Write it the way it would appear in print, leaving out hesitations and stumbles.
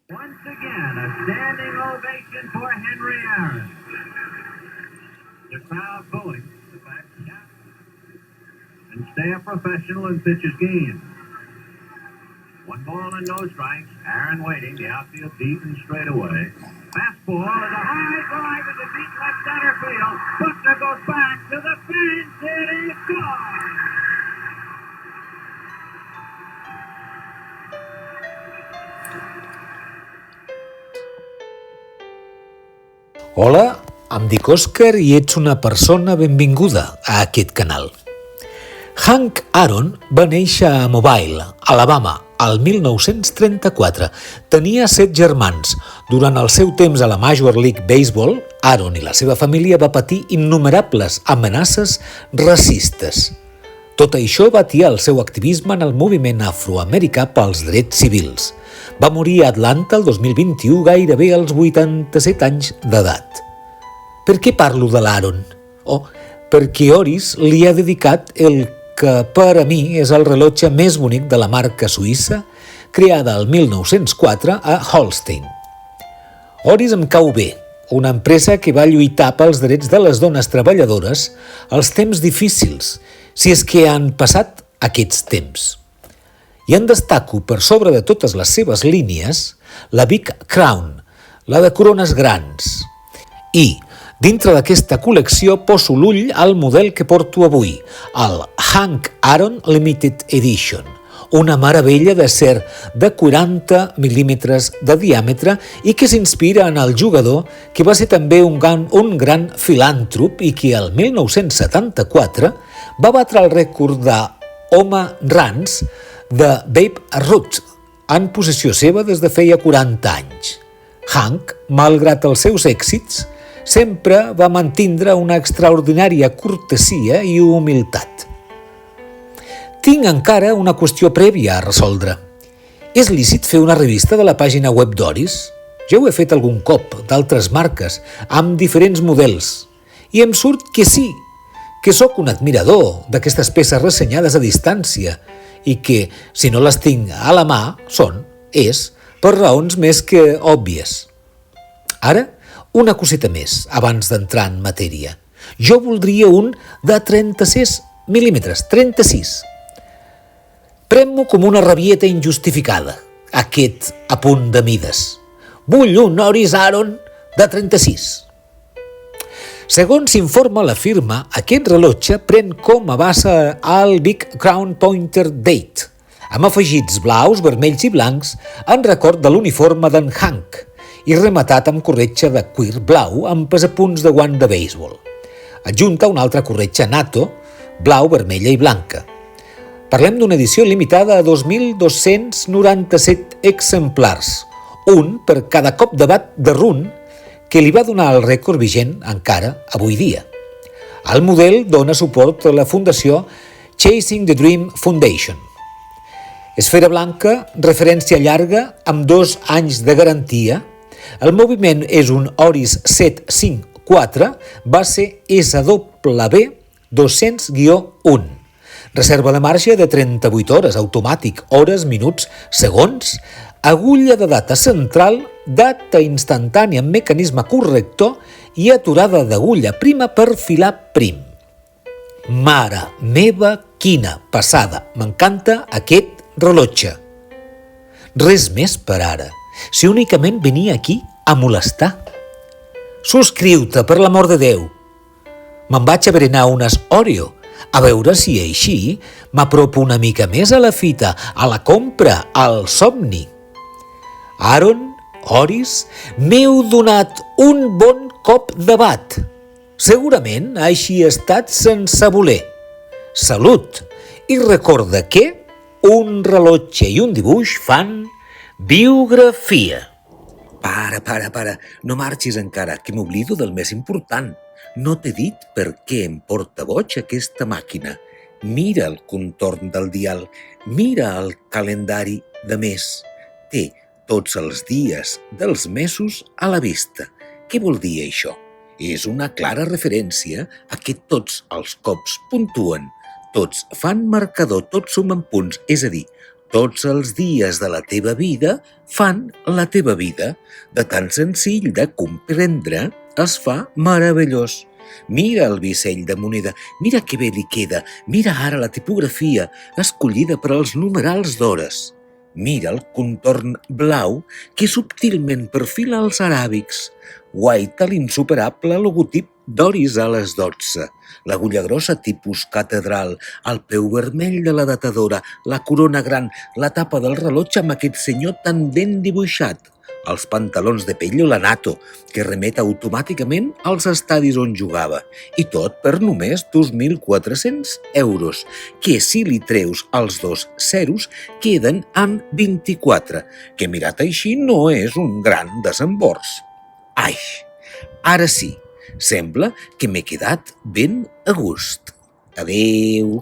Once again, a standing ovation for Henry Aaron. The crowd booing the fact that and stay a professional and pitch his game. 1 ball and no strikes. Aaron waiting. The outfield deep and straight away. Fastball is a high drive into deep left center field. Buckner goes back to the fence. It is gone. Hola, em dic Òscar i ets una persona benvinguda a aquest canal. Hank Aaron va néixer a Mobile, Alabama, el 1934. Tenia 7 germans. Durant el seu temps a la Major League Baseball, Aaron i la seva família va patir innumerables amenaces racistes. Tot això va atiar el seu activisme en el moviment afroamericà pels drets civils. Va morir a Atlanta el 2021, gairebé als 87 anys d'edat. Per què parlo de l'Aaron? Perquè Oris li ha dedicat el que per a mi és el rellotge més bonic de la marca suïssa, creada el 1904 a Holstein. Oris em cau bé, una empresa que va lluitar pels drets de les dones treballadores als temps difícils, si és que han passat aquests temps. I en destaco per sobre de totes les seves línies la Big Crown, la de corones grans. I dintre d'aquesta col·lecció poso l'ull al model que porto avui, el Hank Aaron Limited Edition, una meravella d'acer de 40 mil·límetres de diàmetre i que s'inspira en el jugador que va ser també un gran filàntrop i que el 1974 va batre el rècord de home runs de Babe Ruth, en possessió seva des de feia 40 anys. Hank, malgrat els seus èxits, sempre va mantindre una extraordinària cortesia i humilitat. Tinc encara una qüestió prèvia a resoldre. És lícit fer una revista de la pàgina web d'Oris? Ja ho he fet algun cop, d'altres marques, amb diferents models. I em surt que sí, que sóc un admirador d'aquestes peces ressenyades a distància i que, si no les tinc a la mà, és per raons més que òbvies. Ara, una coseta més, abans d'entrar en matèria. Jo voldria un de 36 mil·límetres, 36. Pren-m'ho com una rabieta injustificada, aquest apunt de mides. Vull un Oris Aaron de 36. Segons informa la firma, aquest rellotge pren com a base el Big Crown Pointer Date, amb afegits blaus, vermells i blancs en record de l'uniforme d'en Hank i rematat amb corretja de cuir blau amb pesapunts de guant de béisbol. Adjunta una altra corretja NATO, blau, vermella i blanca. Parlem d'una edició limitada a 2.297 exemplars, un per cada cop de bat de run que li va donar el rècord vigent encara avui dia. El model dona suport a la fundació Chasing the Dream Foundation. Esfera blanca, referència llarga, amb 2 anys de garantia. El moviment és un Oris 754, base SW 200-1. Reserva de marge de 38 hores, automàtic, hores, minuts, segons, agulla de data central, data instantània amb mecanisme corrector i aturada d'agulla prima per filar prim. Mare meva, quina passada! M'encanta aquest rellotge. Res més per ara, si únicament venia aquí a molestar. Subscriu-te, per l'amor de Déu. Me'n vaig a berenar unes Oreo, a veure si així m'apropo una mica més a la fita, a la compra, al somni. Aaron, Oris, m'heu donat un bon cop de bat. Segurament així ha estat sense voler. Salut! I recorda que un rellotge i un dibuix fan biografia. Para, no marxis encara, que m'oblido del més important. No t'he dit per què em porta boig aquesta màquina. Mira el contorn del dial, mira el calendari de mes. Té tots els dies dels mesos a la vista. Què vol dir això? És una clara referència a que tots els cops puntuen, tots fan marcador, tots sumen punts, és a dir, Tots els dies de la teva vida fan la teva vida. De tan senzill de comprendre es fa meravellós. Mira el bisell de moneda, mira que bé li queda, mira ara la tipografia escollida per als numerals d'hores. Mira el contorn blau que subtilment perfila els aràbics. Guaita l'insuperable logotip d'Oris a les 12, l'agulla grossa tipus catedral, el peu vermell de la datadora, la corona gran, la tapa del rellotge amb aquest senyor tan ben dibuixat, els pantalons de pell o la nato, que remet automàticament als estadis on jugava, i tot per només 2.400 euros, que si li treus els 2 zeros queden en 24, que mirat així no és un gran desembors. Ai, ara sí, sembla que m'he quedat ben a gust. Adéu.